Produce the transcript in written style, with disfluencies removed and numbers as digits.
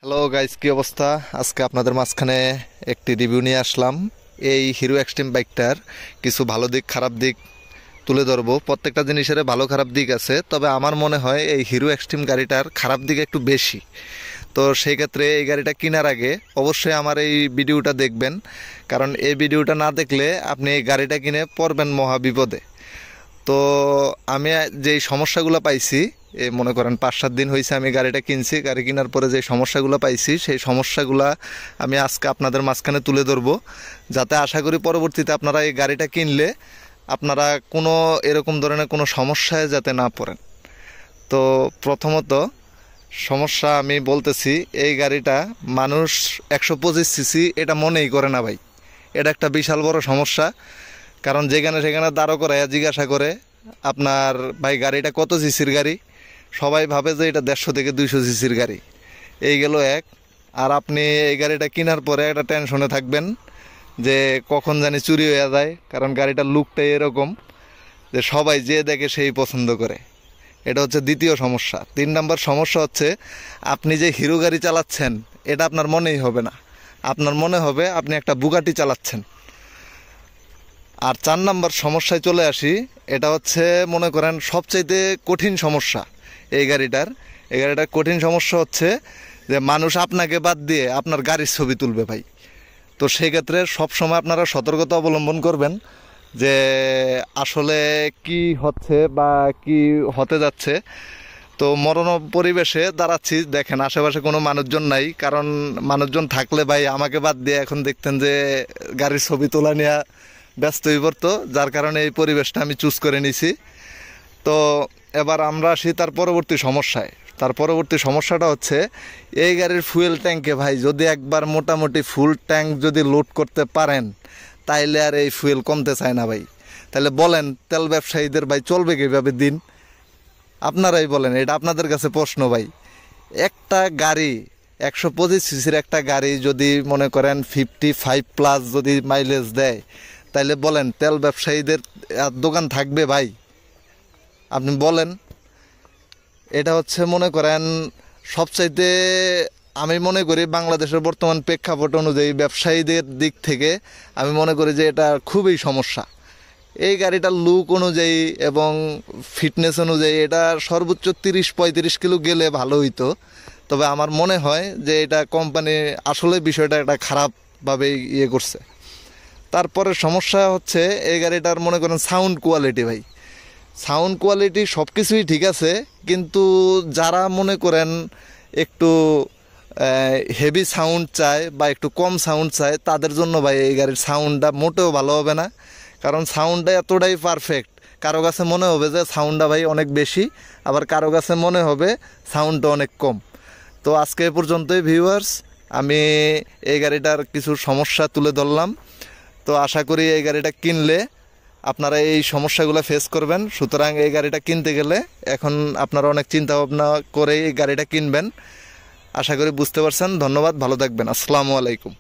Hello guys, কি অবস্থা? আজকে আপনাদের মাঝখানে একটি রিভিউ নিয়ে আসলাম। এই হিরো এক্সট্রিম বাইকটার কিছু ভালো দিক খারাপ দিক তুলে ধরবো। প্রত্যেকটা জিনিসের ভালো খারাপ দিক আছে, তবে আমার মনে হয় এই হিরো এক্সট্রিম গাড়িটার খারাপ দিক একটু বেশি। তো সেই ক্ষেত্রে এই গাড়িটা কেনার আগে অবশ্যই আমার এই ভিডিওটা দেখবেন, কারণ এই ভিডিওটা না দেখলে আপনি এই গাড়িটা কিনে পড়বেন মহা বিপদে। তো আমি যেই সমস্যাগুলো পাইছি, মনে করেন 5-7 দিন হয়েছে আমি গাড়িটা কিনছি। গাড়ি কেনার পরে যে সমস্যাগুলো পাইছি সেই সমস্যাগুলো আমি আজকে আপনাদের মাঝখানে তুলে ধরবো, যাতে আশা করি পরবর্তীতে আপনারা এই গাড়িটা কিনলে আপনারা কোনো এরকম ধরনের কোনো সমস্যায় যাতে না পড়েন। তো প্রথমত সমস্যা আমি বলতেছি, এই গাড়িটা মানুষ 125 সিসি এটা মনেই করে না ভাই। এটা একটা বিশাল বড় সমস্যা। কারণ যেখানে সেখানে দাঁড়ো করাইয়া জিজ্ঞাসা করে আপনার ভাই গাড়িটা কত সিসির গাড়ি, সবাই ভাবে যে এটা 150 থেকে 200 সিসির গাড়ি। এই গেল এক। আর আপনি এই গাড়িটা কেনার পরে একটা টেনশনে থাকবেন যে কখন জানি চুরি হয়ে যায়, কারণ গাড়িটার লুকটাই এরকম যে সবাই যে দেখে সেই পছন্দ করে। এটা হচ্ছে দ্বিতীয় সমস্যা। 3 নম্বর সমস্যা হচ্ছে, আপনি যে হিরো গাড়ি চালাচ্ছেন এটা আপনার মনেই হবে না, আপনার মনে হবে আপনি একটা বুগাটি চালাচ্ছেন। আর 4 নম্বর সমস্যায় চলে আসি, এটা হচ্ছে মনে করেন সবচাইতে কঠিন সমস্যা এই গাড়িটার। এই গাড়িটার কঠিন সমস্যা হচ্ছে যে মানুষ আপনাকে বাদ দিয়ে আপনার গাড়ির ছবি তুলবে ভাই। তো সেক্ষেত্রে সবসময় আপনারা সতর্কতা অবলম্বন করবেন যে আসলে কি হচ্ছে বা কি হতে যাচ্ছে। তো মরণ পরিবেশে দাঁড়াচ্ছি, দেখেন আশেপাশে কোনো মানুষজন নাই, কারণ মানুষজন থাকলে ভাই আমাকে বাদ দিয়ে এখন দেখতেন যে গাড়ির ছবি তোলা নিয়ে ব্যস্ত হয়ে পড়তো, যার কারণে এই পরিবেশটা আমি চুজ করে নিছি। তো এবার আমরা আসি তার পরবর্তী সমস্যায়। তার পরবর্তী সমস্যাটা হচ্ছে, এই গাড়ির ফুয়েল ট্যাঙ্কে ভাই যদি একবার মোটামুটি ফুল ট্যাঙ্ক যদি লোড করতে পারেন তাইলে আর এই ফুয়েল কমতে চায় না ভাই। তাহলে বলেন তেল ব্যবসায়ীদের ভাই চলবে কীভাবে দিন? আপনারাই বলেন, এটা আপনাদের কাছে প্রশ্ন ভাই। একটা গাড়ি 125 সিসির একটা গাড়ি যদি মনে করেন 55+ যদি মাইলেজ দেয়, তাইলে বলেন তেল ব্যবসায়ীদের আর দোকান থাকবে ভাই? আপনি বলেন। এটা হচ্ছে মনে করেন সবচাইতে, আমি মনে করি বাংলাদেশের বর্তমান প্রেক্ষাপট অনুযায়ী ব্যবসায়ীদের দিক থেকে আমি মনে করি যে এটা খুবই সমস্যা। এই গাড়িটার লুক অনুযায়ী এবং ফিটনেস অনুযায়ী এটা সর্বোচ্চ 30-35 কিলো গেলে ভালো হইতো। তবে আমার মনে হয় যে এটা কোম্পানি আসলে বিষয়টা একটা খারাপভাবে ইয়ে করছে। তারপরে সমস্যা হচ্ছে এই গাড়িটার মনে করেন সাউন্ড কোয়ালিটি ভাই। সাউন্ড কোয়ালিটি সব কিছুই ঠিক আছে, কিন্তু যারা মনে করেন একটু হেভি সাউন্ড চায় বা একটু কম সাউন্ড চায় তাদের জন্য ভাই এই গাড়ির সাউন্ডটা মোটেও ভালো হবে না। কারণ সাউন্ডটা এতটাই পারফেক্ট, কারো কাছে মনে হবে যে সাউন্ডটা ভাই অনেক বেশি, আবার কারো কাছে মনে হবে সাউন্ডটা অনেক কম। তো আজকে এ পর্যন্তই ভিউয়ার্স, আমি এই গাড়িটার কিছু সমস্যা তুলে ধরলাম। তো আশা করি এই গাড়িটা কিনলে আপনারা এই সমস্যাগুলো ফেস করবেন। সুতরাং এই গাড়িটা কিনতে গেলে এখন আপনারা অনেক চিন্তা ভাবনা করে এই গাড়িটা কিনবেন। আশা করি বুঝতে পারছেন। ধন্যবাদ, ভালো থাকবেন। আসসালামু আলাইকুম।